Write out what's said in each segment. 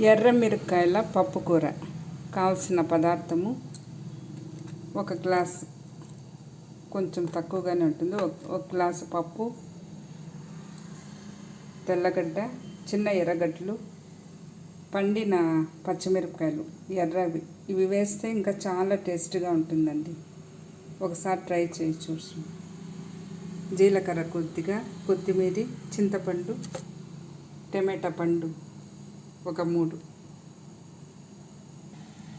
ఎర్ర మిరపకాయల పప్పు కూర కావాల్సిన పదార్థము ఒక గ్లాస్, కొంచెం తక్కువగానే ఉంటుంది. ఒక గ్లాసు పప్పు, తెల్లగడ్డ, చిన్న ఎర్రగడ్డలు, పండిన పచ్చిమిరపకాయలు ఎర్రవి. ఇవి వేస్తే ఇంకా చాలా టేస్ట్గా ఉంటుందండి. ఒకసారి ట్రై చేసి చూసి. జీలకర్ర కొద్దిగా, కొత్తిమీర, చింతపండు, టమాటా పండు ఒక 3.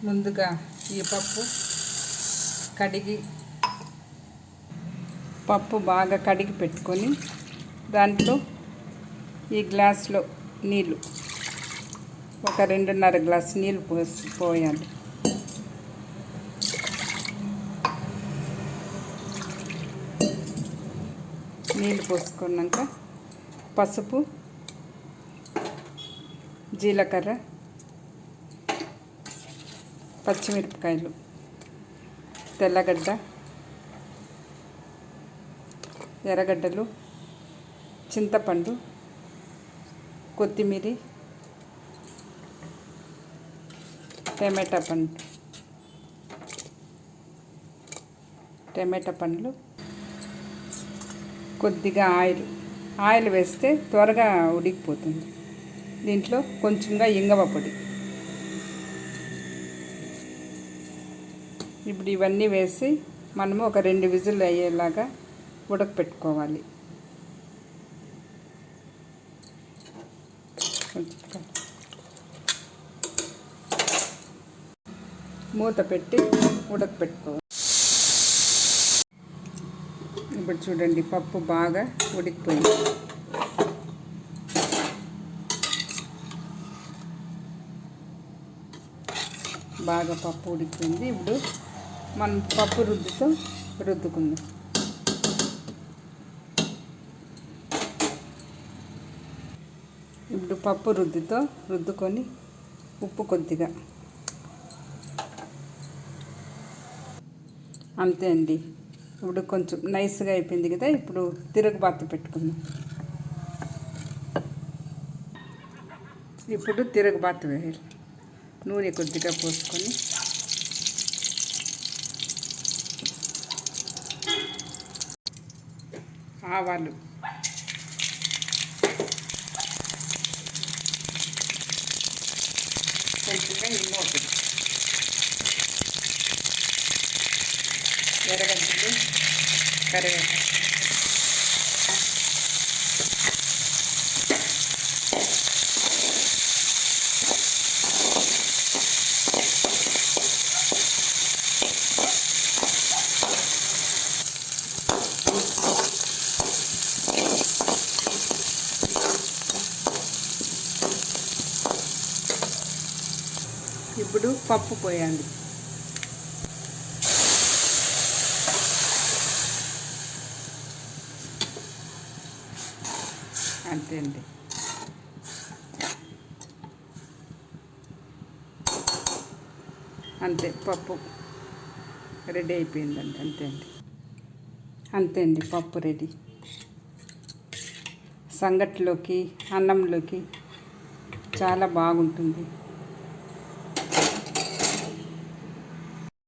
ముందుగా ఈ పప్పు బాగా కడిగి పెట్టుకొని దాంట్లో ఈ గ్లాస్లో నీళ్ళు, ఒక 2.5 గ్లాసు నీళ్ళు పోయాలి. నీళ్ళు పోసుకున్నాక పసుపు, జీలకర్ర, పచ్చిమిరపకాయలు, తెల్లగడ్డ, ఎర్రగడ్డలు, చింతపండు, కొత్తిమీర, టమాటా పండ్లు, కొద్దిగా ఆయిల్ వేస్తే త్వరగా ఉడికిపోతుంది. దీంట్లో కొంచెంగా ఇంగువ పొడి. ఇప్పుడు ఇవన్నీ వేసి మనము ఒక 2 విజిల్ అయ్యేలాగా ఉడకపెట్టుకోవాలి. మూత పెట్టి ఉడకపెట్టుకోవాలి. ఇప్పుడు చూడండి, పప్పు బాగా ఉడికిపోయింది. బాగా పప్పు ఉడికిపోయింది. ఇప్పుడు మనం పప్పు రుద్దుకుందాం. ఇప్పుడు పప్పు రుద్దుకొని ఉప్పు కొద్దిగా, అంతే అండి. ఇప్పుడు కొంచెం నైస్గా అయిపోయింది కదా. ఇప్పుడు తిరగబాత పెట్టుకుందాం. ఇప్పుడు తిరగబాత వేయాలి. నూనె కొద్దిగా పోసుకొని ఆవాలు, కొంచెంగా ఇంగువ పొడి, ఎర్రగడ్డలు, కరివేపాకు, ఇప్పుడు పప్పు పోయాలి. అంతే అండి. అంతే, పప్పు రెడీ అయిపోయిందండి. అంతే అండి, పప్పు రెడీ. సంగటిలోకి, అన్నంలోకి చాలా బాగుంటుంది.